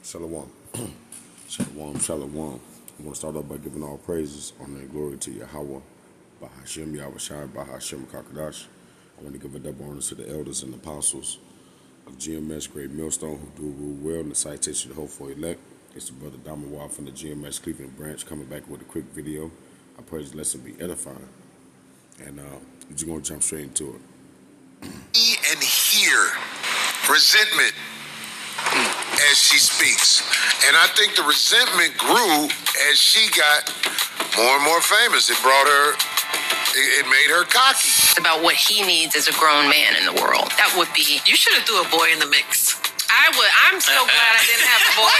Shalom. Shalom, shalom. I want to start off by giving all praises, honor, and glory to Yahweh, Bahashem, Yahushai, Bahashem, Kakadash. I want to give a double honor to the elders and apostles of GMS Great Millstone who do rule well in the citation to hope for elect. It's the brother Damawar from the GMS Cleveland branch coming back with a quick video. I pray this lesson be edifying. And we're just going to jump straight into it. And hear resentment as she speaks. And I think the resentment grew as she got more and more famous. It brought her, it made her cocky. About what he needs as a grown man in the world. That would be. You should have threw a boy in the mix. I would. I'm so glad I didn't have a boy.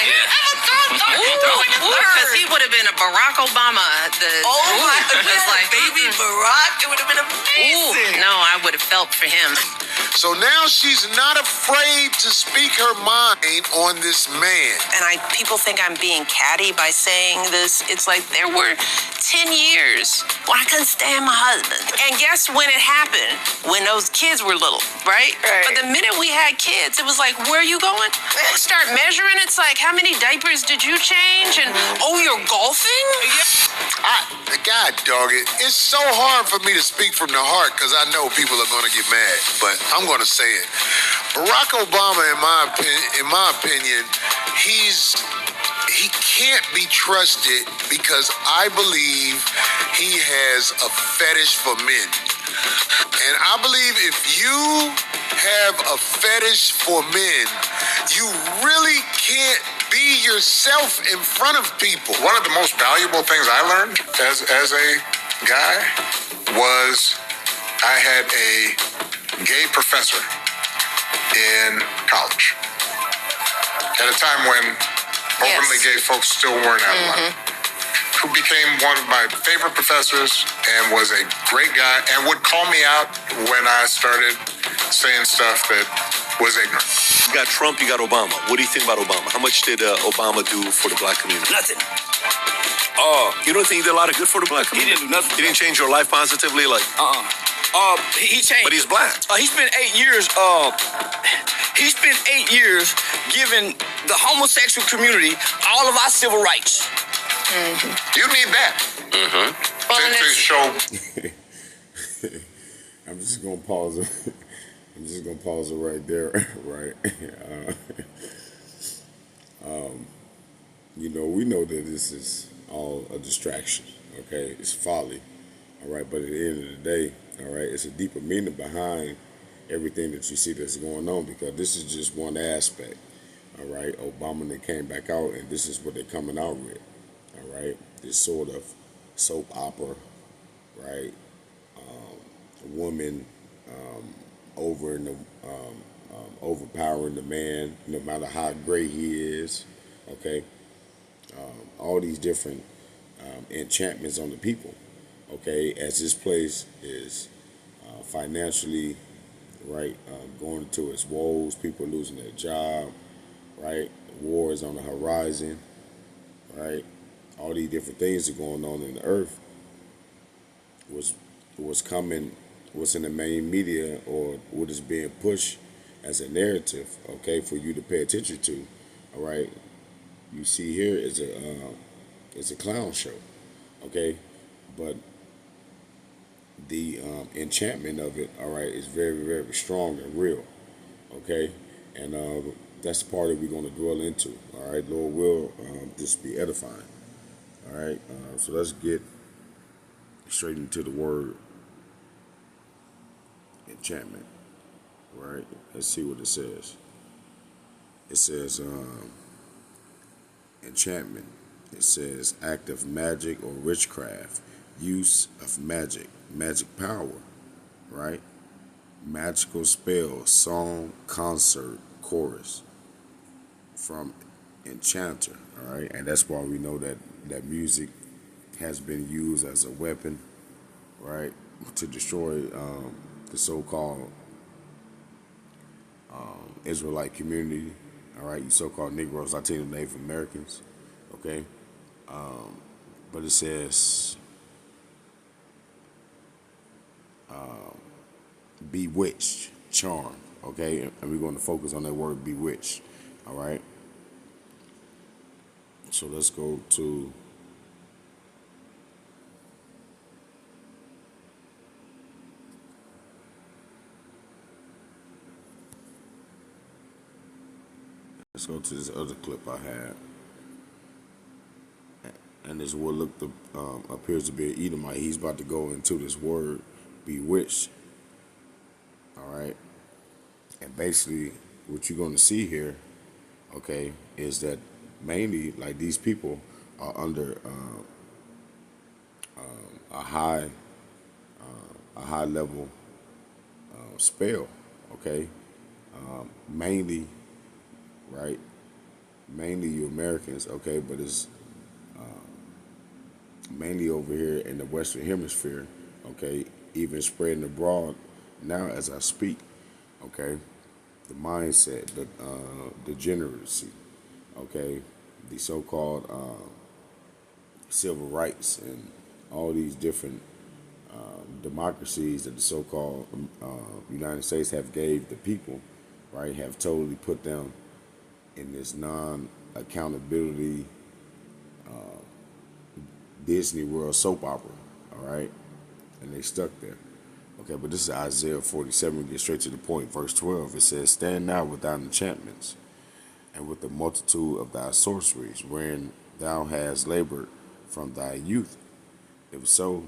Because he would have been a Barack Obama. It was like baby Barack. It would have been amazing. No, I would have felt for him. So now she's not afraid to speak her mind on this man. And people think I'm being catty by saying this. It's like there were 10 years when I couldn't stand my husband. And guess when it happened? When those kids were little, right? But the minute we had kids, it was like, where are you going? Start measuring. It's like, how many diapers did you change? And, oh, you're golfing? God dog it. It's so hard for me to speak from the heart because I know people are going to get mad. But I'm going to say it. Barack Obama, in my opinion, he can't be trusted because I believe he has a fetish for men. And I believe if you have a fetish for men, you really can't be yourself in front of people. One of the most valuable things I learned as a guy was I had a gay professor in college at a time when openly gay folks still weren't out of line, who became one of my favorite professors and was a great guy and would call me out when I started saying stuff that was ignorant. You got Trump, you got Obama. What do you think about Obama? How much did Obama do for the black community? Nothing. Oh, you don't think he did a lot of good for the black community? He didn't do nothing. He didn't change your life positively? Like, He changed. But he's black. He spent 8 years. He spent 8 years giving the homosexual community all of our civil rights. You need that to show. I'm just going to pause it. I'm just going to pause it right there, right? We know that this is all a distraction, okay? It's folly, all right? But at the end of the day, all right, it's a deeper meaning behind everything that you see that's going on because this is just one aspect, all right? Obama, they came back out, and this is what they're coming out with, all right? This sort of soap opera, right? A woman overpowering the man, no matter how great he is, okay? All these different enchantments on the people, okay? As this place is financially, right, going into its woes, people are losing their job, right? War is on the horizon, right? All these different things are going on in the earth. What's coming, what's in the main media, or what is being pushed as a narrative, okay, for you to pay attention to, all right? You see here is a clown show, okay, but the enchantment of it, all right, is very, very strong and real, okay, and that's the part that we're going to dwell into, all right. Lord will this be edifying, all right. So let's get straight into the word enchantment, right? Let's see what it says. It says enchantment. It says act of magic or witchcraft, use of magic power, right? Magical spell, song, concert, chorus from enchanter, all right? And that's why we know that music has been used as a weapon, right, to destroy the so-called Israelite community, all right, you so-called Negroes, Latino, Native Americans, okay? But it says bewitched, charm, okay? And we're going to focus on that word bewitched, all right? So let's go to this other clip I had. And this warlock appears to be an Edomite. He's about to go into this word, bewitched. All right. And basically, what you're going to see here, okay, is that mainly, like, these people are under a high level spell, okay. Mainly, right? Mainly you Americans, okay, but it's mainly over here in the Western Hemisphere, okay, even spreading abroad now as I speak, okay, the mindset, the degeneracy, okay, the so-called civil rights and all these different democracies that the so-called United States have gave the people, right, have totally put them in this non-accountability Disney World soap opera, all right? And they stuck there. Okay, but this is Isaiah 47, get straight to the point. Verse 12, it says, stand now with thine enchantments, and with the multitude of thy sorceries, wherein thou hast labored from thy youth. If so,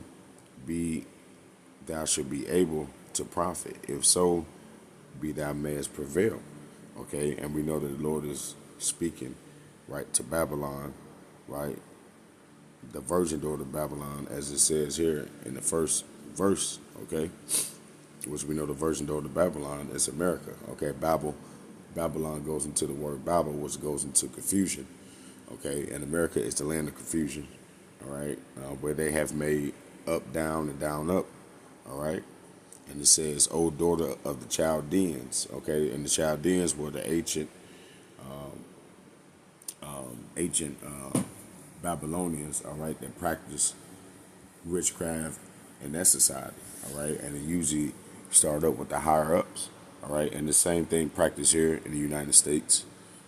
thou shalt be able to profit. If so, thou mayest prevail. Okay, and we know that the Lord is speaking, right, to Babylon, right? The virgin daughter of Babylon, as it says here in the first verse, okay, which we know the virgin daughter of Babylon is America, okay. Babylon goes into the word Babel, which goes into confusion, okay, and America is the land of confusion, all right, where they have made up, down, and down, up, all right, and it says, O daughter of the Chaldeans, okay, and the Chaldeans were the ancient Babylonians, all right, that practiced witchcraft in that society, all right, and it usually started up with the higher ups, all right, and the same thing practiced here in the United States,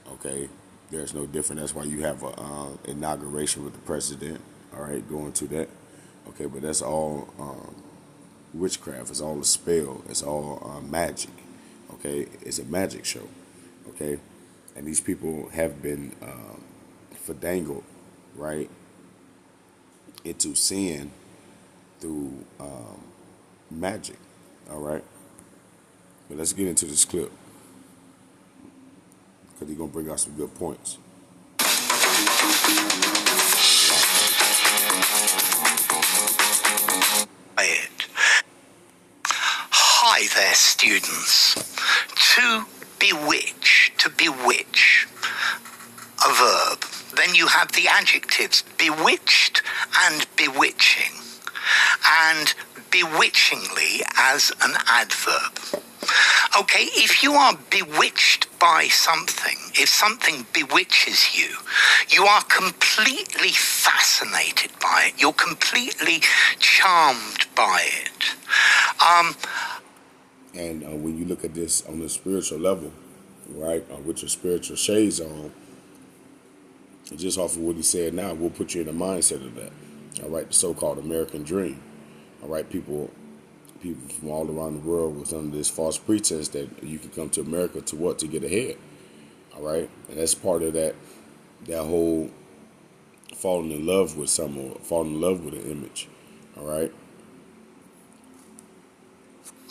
okay. There's no different. That's why you have a inauguration with the president, all right, going to that, okay, but that's all witchcraft. It's all a spell. It's all magic, okay. It's a magic show, okay, and these people have been fandangled, right, into sin through magic, all right. But let's get into this clip because he's gonna bring out some good points. Hi there, students. To bewitch, a verb. Then you have the adjectives bewitched and bewitching, and bewitchingly as an adverb. Okay, if you are bewitched by something, if something bewitches you, you are completely fascinated by it. You're completely charmed by it. And when you look at this on the spiritual level, right, with your spiritual shades on, just off of what he said now, we'll put you in the mindset of that. All right, the so-called American dream. All right, people from all around the world was under this false pretense that you can come to America to what? To get ahead. All right, and that's part of that whole falling in love with someone, falling in love with an image. All right.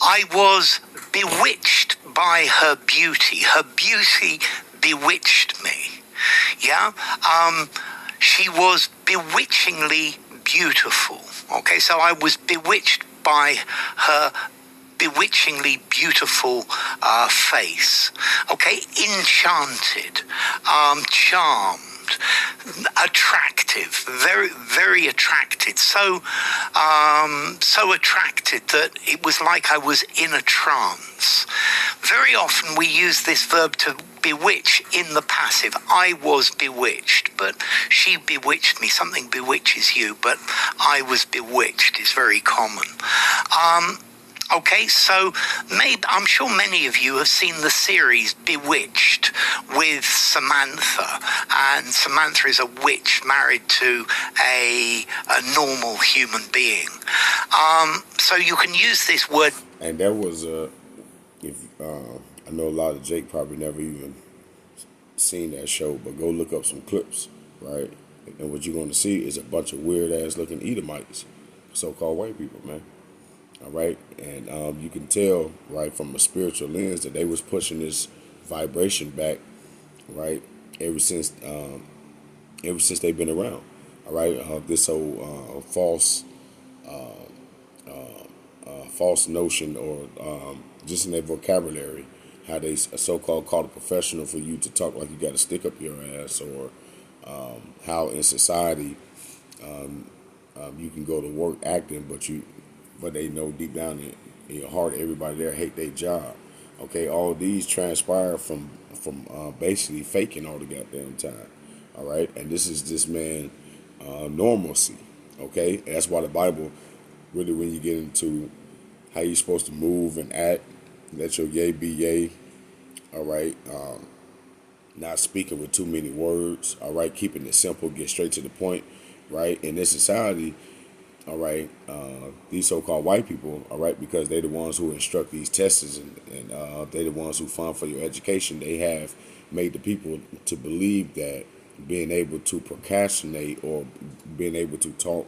I was bewitched by her beauty. Her beauty bewitched me. Yeah? She was bewitchingly beautiful. Okay, so I was bewitched by her bewitchingly beautiful face. Okay, enchanted, charmed, attractive, very, very attracted. So attracted that it was like I was in a trance. Very often we use this verb to bewitch in the passive. I was bewitched, but she bewitched me. Something bewitches you, but I was bewitched is very common. Okay, so maybe I'm sure many of you have seen the series Bewitched with Samantha, and Samantha is a witch married to a normal human being. So you can use this word. And that was I know a lot of Jake probably never even seen that show, but go look up some clips, right? And what you're going to see is a bunch of weird ass looking Edomites, so-called white people, man. All right, and you can tell, right, from a spiritual lens that they was pushing this vibration back, right, ever since they've been around. All right, this whole false notion, or just in their vocabulary, how they so-called call a professional for you to talk like you got to stick up your ass, or how in society you can go to work acting, but they know deep down in your heart everybody there hate their job. Okay, all these transpire from basically faking all the goddamn time. All right, and this is this man normalcy. Okay, and that's why the Bible really, when you get into how you're supposed to move and act, let your yay be yay. All right, not speaking with too many words. All right, keeping it simple, get straight to the point. Right, in this society. All right, these so-called white people, all right, because they're the ones who instruct these testers, and they're the ones who fund for your education. They have made the people to believe that being able to procrastinate or being able to talk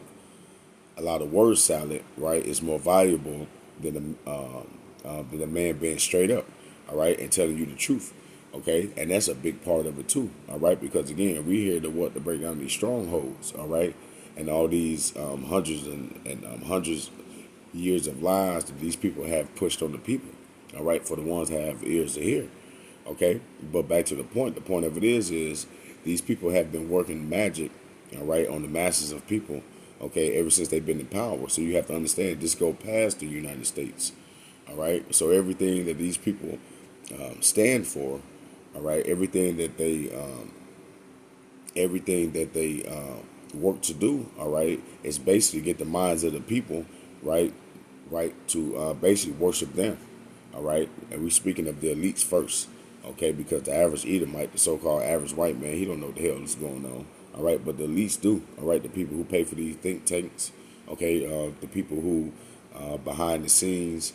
a lot of word salad, right, is more valuable than a man being straight up, all right, and telling you the truth. Okay, and that's a big part of it too, all right, because again, we here to break down these strongholds, all right. And all these hundreds and hundreds years of lies that these people have pushed on the people, all right, for the ones that have ears to hear, okay? But back to the point of it is these people have been working magic, all right, on the masses of people, okay, ever since they've been in power. So you have to understand, this go past the United States, all right? So everything that these people stand for, all right, everything that they work to do, all right, is basically get the minds of the people, right, to basically worship them, all right. And we're speaking of the elites first, okay, because the average Edomite, the so-called average white man, he don't know what the hell is going on, all right, but the elites do, all right, the people who pay for these think tanks, okay, the people who behind the scenes,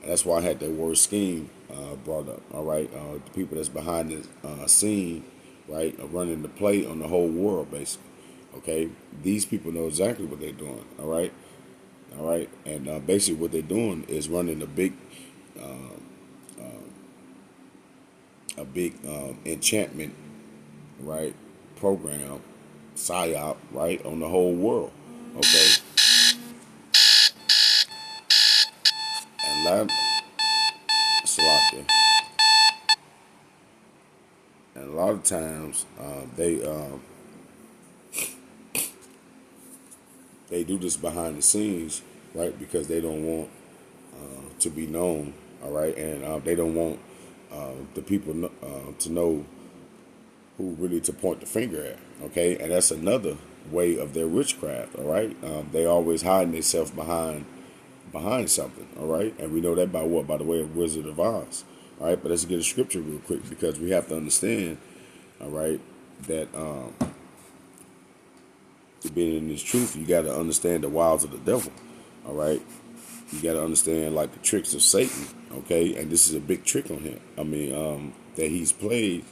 that's why I had that word scheme brought up, all right, the people that's behind the scene, right, are running the play on the whole world, basically. Okay, these people know exactly what they're doing. All right, and basically what they're doing is running a big enchantment, right, program, psyop, right, on the whole world. Okay, and a lot of times they do this behind the scenes, right? Because they don't want to be known, all right, and they don't want the people to know who really to point the finger at, okay? And that's another way of their witchcraft, all right? They always hiding themselves behind something, all right? And we know that by what? By the way of Wizard of Oz, all right? But let's get a scripture real quick, because we have to understand, all right, that being in this truth, you got to understand the wiles of the devil, all right? You got to understand, like, the tricks of Satan, okay? And this is a big trick on him. I mean, that he's played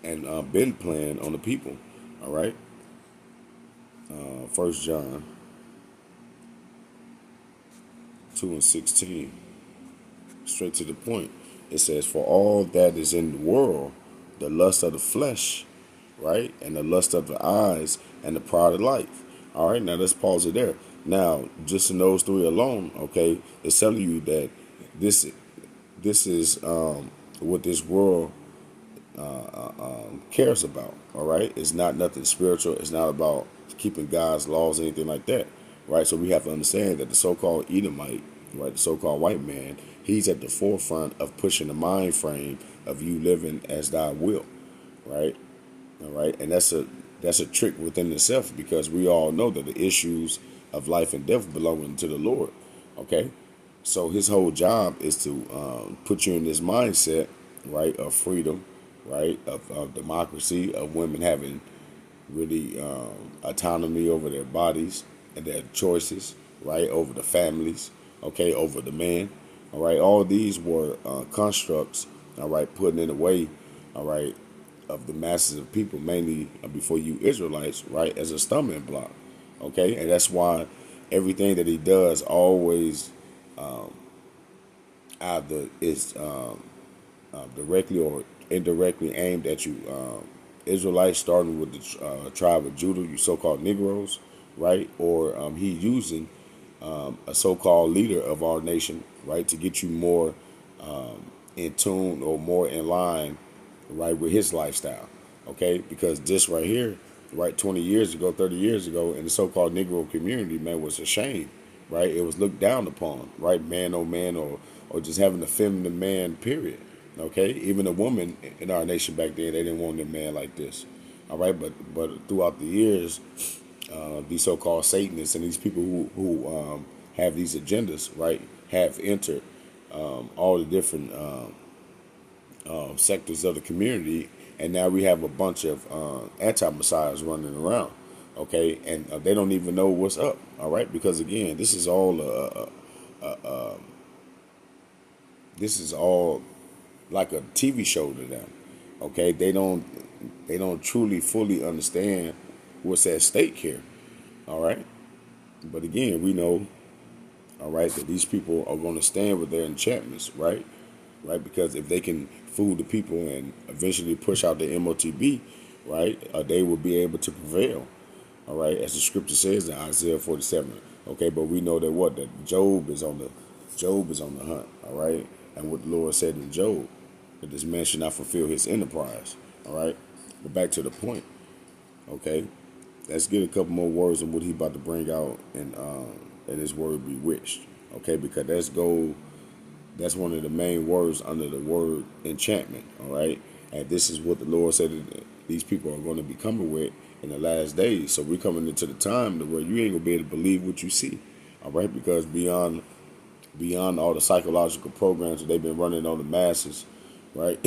and been playing on the people, all right? 1 John 2:16, straight to the point. It says, for all that is in the world, the lust of the flesh, right, and the lust of the eyes, and the pride of life. All right, now let's pause it there. Now, just in those three alone, okay, it's telling you that this is what this world cares about. All right, it's not nothing spiritual. It's not about keeping God's laws, anything like that. Right, so we have to understand that the so-called Edomite, right, the so-called white man, he's at the forefront of pushing the mind frame of you living as thy will. Right, all right, and that's a trick within itself, because we all know that the issues of life and death belong to the Lord. Okay, So his whole job is to put you in this mindset, right, of freedom, right, of democracy, of women having really autonomy over their bodies and their choices, right, over the families, okay, over the man, all right. All these were constructs, all right, put in a way, all right, of the masses of people, mainly before you Israelites, right, as a stumbling block, okay, and that's why everything that he does always either is directly or indirectly aimed at you. Israelites, starting with the tribe of Judah, you so-called Negroes, right? Or he using a so-called leader of our nation, right, to get you more in tune or more in line, right, with his lifestyle, okay? Because this right here, right, 20 years ago, 30 years ago, in the so-called Negro community, man, was a shame, right? It was looked down upon, right, man, or just having a feminine man, period. Okay, even a woman in our nation back then, they didn't want a man like this. All right, but throughout the years, these so-called Satanists and these people who have these agendas, right, have entered all the different sectors of the community, and now we have a bunch of anti-messiahs running around. Okay, and they don't even know what's up. All right, because again, this is all like a TV show to them. Okay, they don't truly fully understand what's at stake here. All right, but again, we know, all right, that these people are going to stand with their enchantments, right, because if they can fool the people and eventually push out the MOTB, right, they will be able to prevail. All right, as the scripture says in Isaiah 47. Okay, but we know that Job is on the hunt. All right, and what the Lord said in Job, that this man should not fulfill his enterprise. All right, but back to the point. Okay, let's get a couple more words on what he about to bring out in his word bewitched. Okay, because that's one of the main words under the word enchantment. All right, and this is what the Lord said that these people are going to be coming with in the last days. So we're coming into the time to where you ain't gonna be able to believe what you see. All right, because beyond all the psychological programs that they've been running on the masses, right,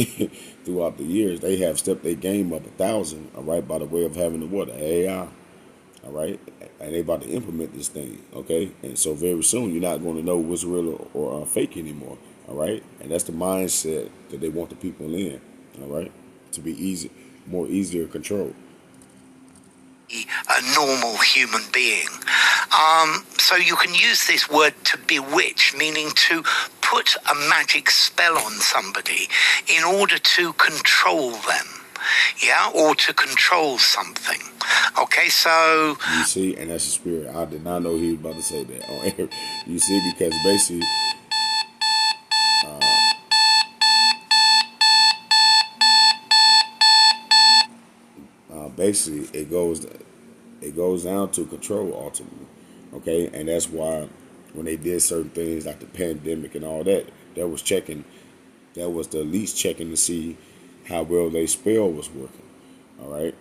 throughout the years, they have stepped their game up 1,000, all right, by the way of having the AI, all right, and they about to implement this thing, okay, and so very soon you're not going to know what's real or fake anymore, all right, and that's the mindset that they want the people in, all right, to be easier controlled. A normal human being. So you can use this word to bewitch, meaning to put a magic spell on somebody in order to control them, yeah, or to control something. Okay, so you see, and that's the spirit. I did not know he was about to say that on air. You see, because basically, it goes down to control ultimately. Okay, and that's why when they did certain things like the pandemic and all that, that was the least checking to see how well their spell was working. All right.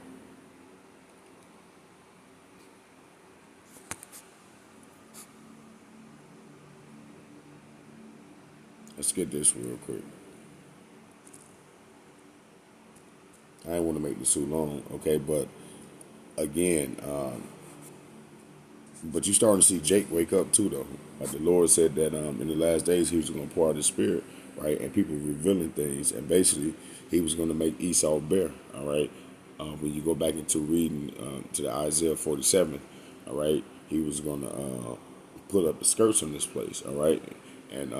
Let's get this real quick. I didn't want to make this too long, okay, but again, but you're starting to see Jake wake up too, though. Like the Lord said that in the last days he was going to pour out his spirit, right, and people revealing things, and basically he was going to make Esau bear, all right. When you go back into reading to the Isaiah 47, all right, he was going to put up the skirts on this place, all right, and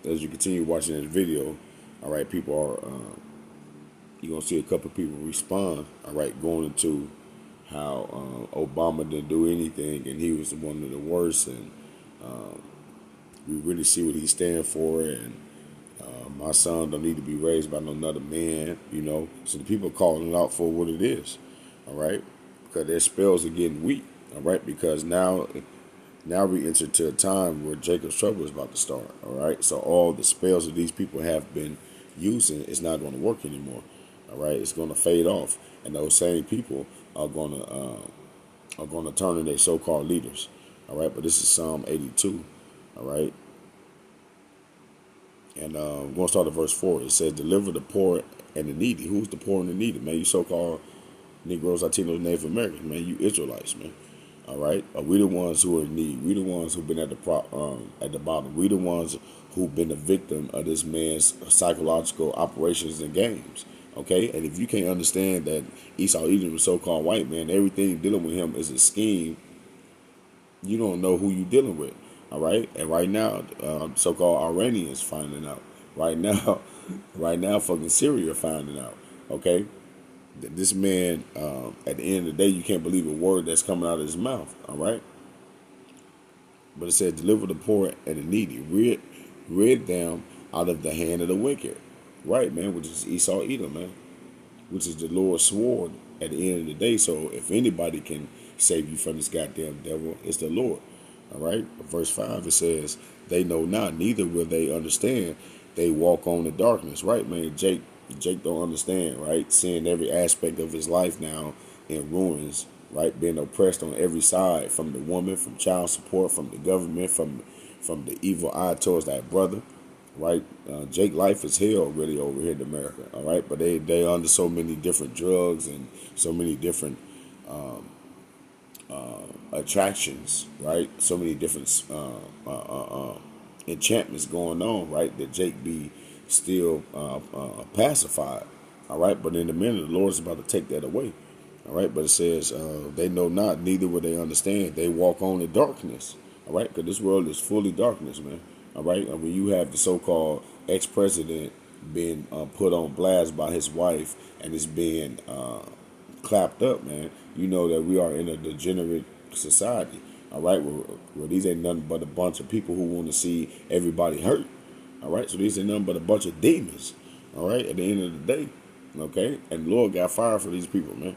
as you continue watching this video, all right, people are you're going to see a couple of people respond, all right, going into how Obama didn't do anything and he was one of the worst, and we really see what he stands for, and my son don't need to be raised by no another man, you know. So the people are calling it out for what it is, all right, because their spells are getting weak, all right, because now we enter to a time where Jacob's trouble is about to start, all right. So all the spells that these people have been using is not going to work anymore, all right. It's going to fade off, and those same people are going to turn in their so-called leaders, all right. But this is Psalm 82, all right. And we're going to start at verse 4. It says, deliver the poor and the needy. Who's the poor and the needy, man? You so-called Negroes, Latinos, Native Americans, man. You Israelites, man. All right? We the ones who are in need. We the ones who've been at the bottom. We the ones who've been the victim of this man's psychological operations and games. Okay? And if you can't understand that Esau Edom, so-called white man, everything dealing with him is a scheme, you don't know who you're dealing with. All right? And right now, so-called Iranians finding out. Right now, fucking Syria finding out. Okay? This man, at the end of the day, you can't believe a word that's coming out of his mouth. All right? But it says, deliver the poor and the needy. Rid them out of the hand of the wicked. Right, man, which is Esau Edom, man. Which is the Lord's sword at the end of the day. So if anybody can save you from this goddamn devil, it's the Lord. All right? Verse 5, it says, they know not, neither will they understand. They walk on the darkness. Right, man? Jake don't understand, right? Seeing every aspect of his life now in ruins, right? Being oppressed on every side, from the woman, from child support, from the government, from the evil eye towards that brother, right? Jake life is hell really over here in America, all right? But they under so many different drugs and so many different attractions, right? So many different enchantments going on, right? That Jake be still pacified, all right? But in a minute, the Lord is about to take that away, all right? But it says, they know not, neither will they understand. They walk on in darkness, all right? Because this world is fully darkness, man, all right? And when you have the so-called ex-president being put on blast by his wife and is being clapped up, man, you know that we are in a degenerate society, all right? Where these ain't nothing but a bunch of people who want to see everybody hurt. All right, so these are nothing but a bunch of demons. All right, at the end of the day, okay, and the Lord got fire for these people, man.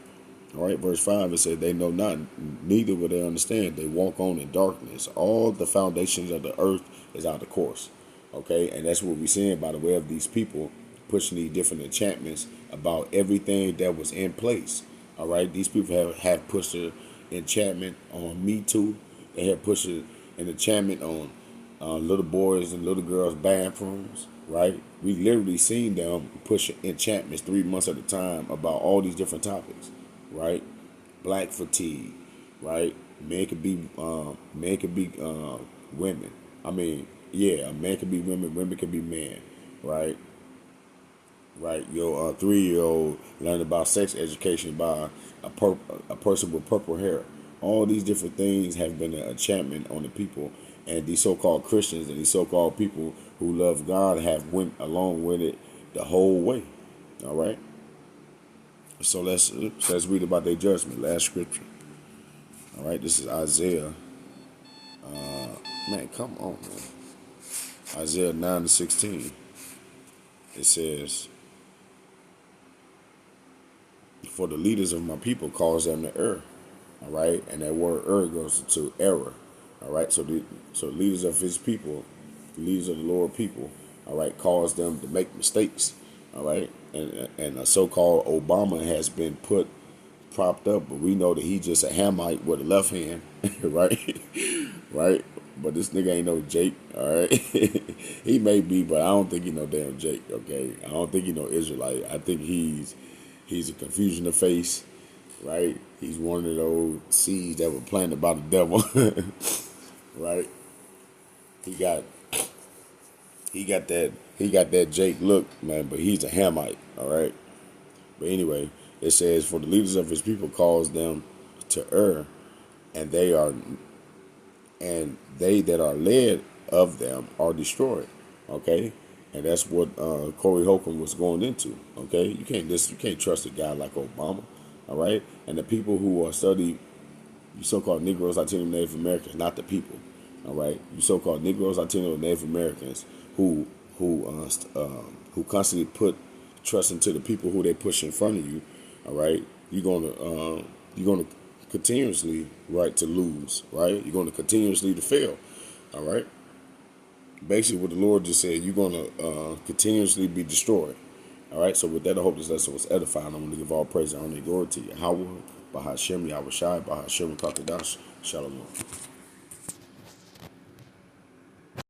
All right, verse 5, it said, they know not, neither will they understand. They walk on in darkness. All the foundations of the earth is out of course. Okay, and that's what we're seeing by the way of these people pushing these different enchantments about everything that was in place. All right, these people have pushed an enchantment on Me Too. They have pushed an enchantment on little boys and little girls' bathrooms, right? We literally seen them push enchantments 3 months at a time about all these different topics, right? Black fatigue, right? Men could be women. I mean, yeah, a man could be women, women could be men, right? Right, your 3-year-old learned about sex education by a person with purple hair. All these different things have been an enchantment on the people. And these so-called Christians and these so-called people who love God have went along with it the whole way. All right. So let's read about their judgment. Last scripture. All right. This is Isaiah. Man, come on, man. Isaiah 9:16. It says, "For the leaders of my people cause them to err." All right, and that word "err" goes to error. All right, so the leaders of his people, the leaders of the Lord people, all right, cause them to make mistakes. All right, and a so-called Obama has been propped up, but we know that he's just a Hamite with a left hand, right? Right? But this nigga ain't no Jake, all right? He may be, but I don't think he no damn Jake, okay? I don't think he no Israelite. I think he's a confusion of face, right? He's one of those seeds that were planted by the devil, right? He got that Jake look, man, but he's a Hamite, all right? But anyway, it says, "For the leaders of his people cause them to err, and they that are led of them are destroyed." Okay, and that's what Corey Holcomb was going into. Okay, you can't trust a guy like Obama. All right, and the people who are study, you so-called Negroes, Latino, Native Americans, not the people. All right, you so-called Negroes, Latino, Native Americans who constantly put trust into the people who they push in front of you. All right, you're gonna continuously to lose. Right, you're gonna continuously to fail. All right. Basically, what the Lord just said, you're gonna continuously be destroyed. All right. So with that, I hope this lesson was edifying. I'm gonna give all praise and honor and glory to Yahweh, Bahashem, Yahweh Shai, Bahashem, Kakadash, Shalom.